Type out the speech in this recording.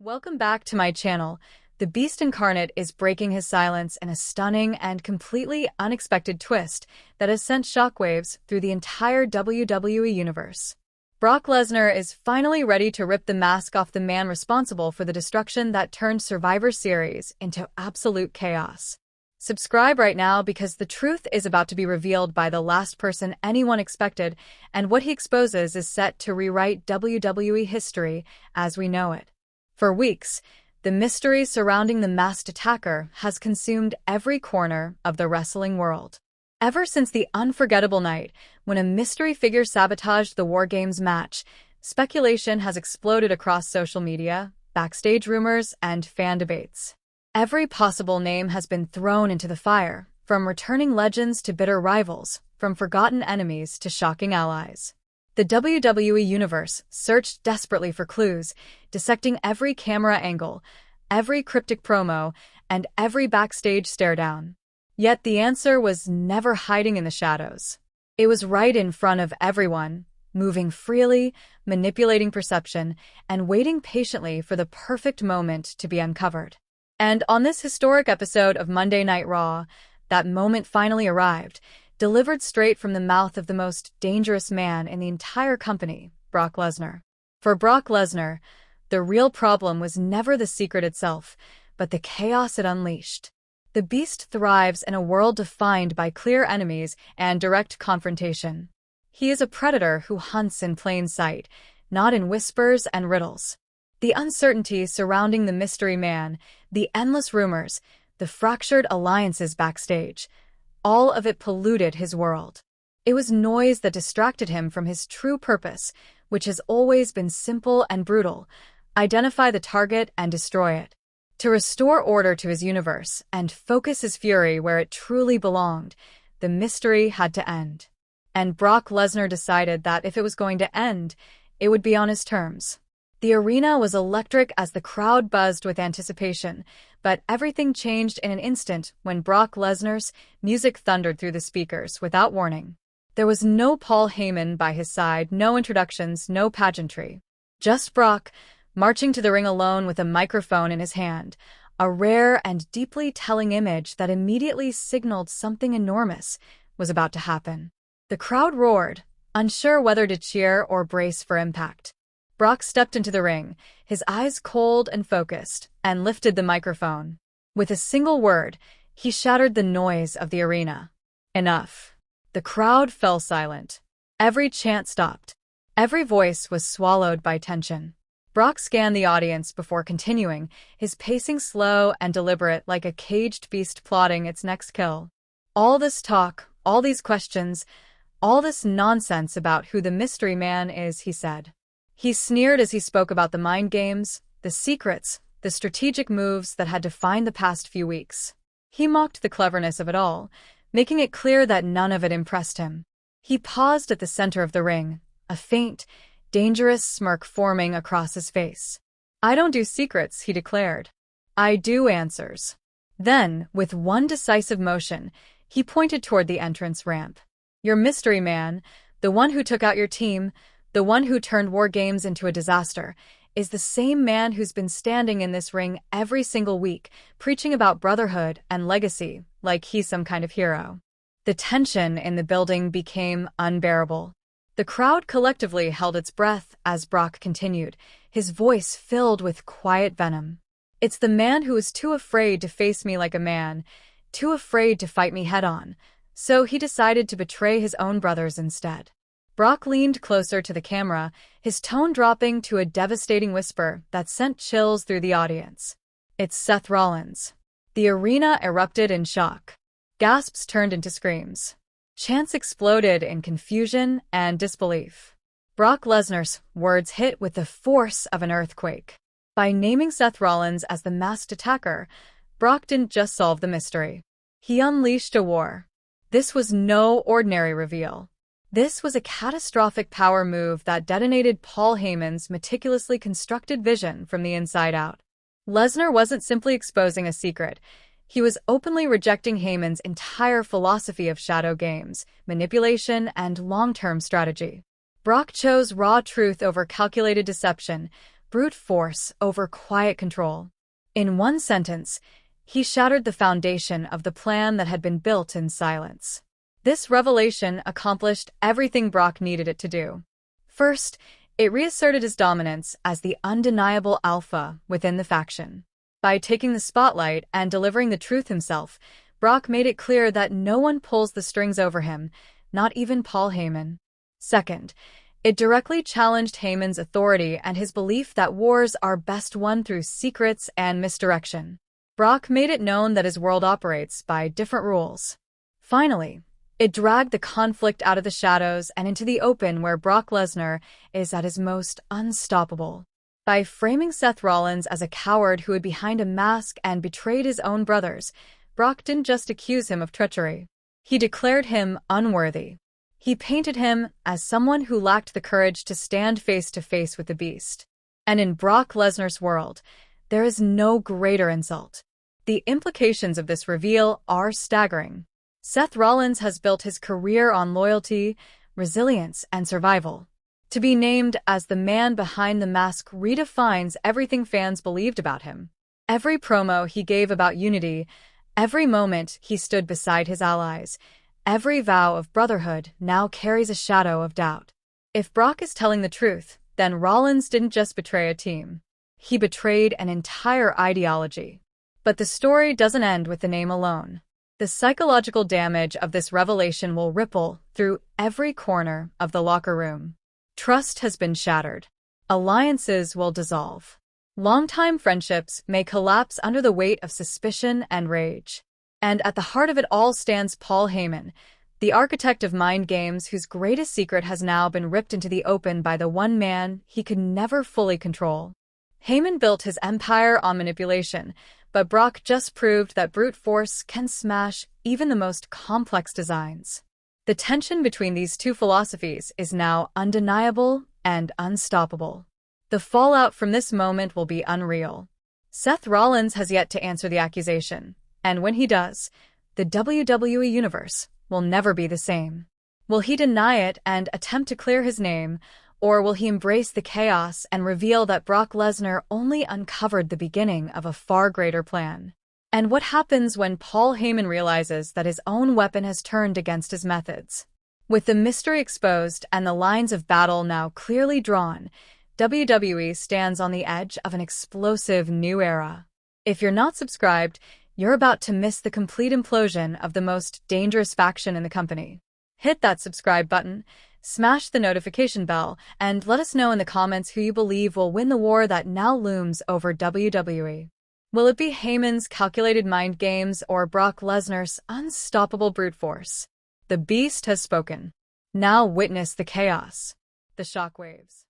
Welcome back to my channel. The Beast Incarnate is breaking his silence in a stunning and completely unexpected twist that has sent shockwaves through the entire WWE universe. Brock Lesnar is finally ready to rip the mask off the man responsible for the destruction that turned Survivor Series into absolute chaos. Subscribe right now because the truth is about to be revealed by the last person anyone expected, and what he exposes is set to rewrite WWE history as we know it. For weeks, the mystery surrounding the masked attacker has consumed every corner of the wrestling world. Ever since the unforgettable night when a mystery figure sabotaged the War Games match, speculation has exploded across social media, backstage rumors, and fan debates. Every possible name has been thrown into the fire, from returning legends to bitter rivals, from forgotten enemies to shocking allies. The WWE Universe searched desperately for clues, dissecting every camera angle, every cryptic promo, and every backstage stare-down. Yet the answer was never hiding in the shadows. It was right in front of everyone, moving freely, manipulating perception, and waiting patiently for the perfect moment to be uncovered. And on this historic episode of Monday Night Raw, that moment finally arrived, delivered straight from the mouth of the most dangerous man in the entire company, Brock Lesnar. For Brock Lesnar, the real problem was never the secret itself, but the chaos it unleashed. The Beast thrives in a world defined by clear enemies and direct confrontation. He is a predator who hunts in plain sight, not in whispers and riddles. The uncertainty surrounding the mystery man, the endless rumors, the fractured alliances backstage, all of it polluted his world. It was noise that distracted him from his true purpose, which has always been simple and brutal: identify the target and destroy it. To restore order to his universe and focus his fury where it truly belonged, the mystery had to end. And Brock Lesnar decided that if it was going to end, it would be on his terms. The arena was electric as the crowd buzzed with anticipation, but everything changed in an instant when Brock Lesnar's music thundered through the speakers without warning. There was no Paul Heyman by his side, no introductions, no pageantry. Just Brock, marching to the ring alone with a microphone in his hand, a rare and deeply telling image that immediately signaled something enormous was about to happen. The crowd roared, unsure whether to cheer or brace for impact. Brock stepped into the ring, his eyes cold and focused, and lifted the microphone. With a single word, he shattered the noise of the arena. Enough. The crowd fell silent. Every chant stopped. Every voice was swallowed by tension. Brock scanned the audience before continuing, his pacing slow and deliberate like a caged beast plotting its next kill. All this talk, all these questions, all this nonsense about who the mystery man is, he said. He sneered as he spoke about the mind games, the secrets, the strategic moves that had defined the past few weeks. He mocked the cleverness of it all, making it clear that none of it impressed him. He paused at the center of the ring, a faint, dangerous smirk forming across his face. "I don't do secrets," he declared. "I do answers." Then, with one decisive motion, he pointed toward the entrance ramp. "Your mystery man, the one who took out your team, the one who turned War Games into a disaster, is the same man who's been standing in this ring every single week, preaching about brotherhood and legacy, like he's some kind of hero." The tension in the building became unbearable. The crowd collectively held its breath as Brock continued, his voice filled with quiet venom. "It's the man who is too afraid to face me like a man, too afraid to fight me head-on, so he decided to betray his own brothers instead." Brock leaned closer to the camera, his tone dropping to a devastating whisper that sent chills through the audience. "It's Seth Rollins." The arena erupted in shock. Gasps turned into screams. Chants exploded in confusion and disbelief. Brock Lesnar's words hit with the force of an earthquake. By naming Seth Rollins as the masked attacker, Brock didn't just solve the mystery. He unleashed a war. This was no ordinary reveal. This was a catastrophic power move that detonated Paul Heyman's meticulously constructed vision from the inside out. Lesnar wasn't simply exposing a secret. He was openly rejecting Heyman's entire philosophy of shadow games, manipulation, and long-term strategy. Brock chose raw truth over calculated deception, brute force over quiet control. In one sentence, he shattered the foundation of the plan that had been built in silence. This revelation accomplished everything Brock needed it to do. First, it reasserted his dominance as the undeniable alpha within the faction. By taking the spotlight and delivering the truth himself, Brock made it clear that no one pulls the strings over him, not even Paul Heyman. Second, it directly challenged Heyman's authority and his belief that wars are best won through secrets and misdirection. Brock made it known that his world operates by different rules. Finally, it dragged the conflict out of the shadows and into the open where Brock Lesnar is at his most unstoppable. By framing Seth Rollins as a coward who hid behind a mask and betrayed his own brothers, Brock didn't just accuse him of treachery. He declared him unworthy. He painted him as someone who lacked the courage to stand face to face with the beast. And in Brock Lesnar's world, there is no greater insult. The implications of this reveal are staggering. Seth Rollins has built his career on loyalty, resilience, and survival. To be named as the man behind the mask redefines everything fans believed about him. Every promo he gave about unity, every moment he stood beside his allies, every vow of brotherhood now carries a shadow of doubt. If Brock is telling the truth, then Rollins didn't just betray a team. He betrayed an entire ideology. But the story doesn't end with the name alone. The psychological damage of this revelation will ripple through every corner of the locker room. Trust has been shattered. Alliances will dissolve. Longtime friendships may collapse under the weight of suspicion and rage. And at the heart of it all stands Paul Heyman, the architect of mind games whose greatest secret has now been ripped into the open by the one man he could never fully control. Heyman built his empire on manipulation, but Brock just proved that brute force can smash even the most complex designs. The tension between these two philosophies is now undeniable and unstoppable. The fallout from this moment will be unreal. Seth Rollins has yet to answer the accusation, and when he does, the WWE Universe will never be the same. Will he deny it and attempt to clear his name, or will he embrace the chaos and reveal that Brock Lesnar only uncovered the beginning of a far greater plan? And what happens when Paul Heyman realizes that his own weapon has turned against his methods? With the mystery exposed and the lines of battle now clearly drawn, WWE stands on the edge of an explosive new era. If you're not subscribed, you're about to miss the complete implosion of the most dangerous faction in the company. Hit that subscribe button, smash the notification bell, and let us know in the comments who you believe will win the war that now looms over WWE. Will it be Heyman's calculated mind games or Brock Lesnar's unstoppable brute force? The beast has spoken. Now witness the chaos. The shockwaves.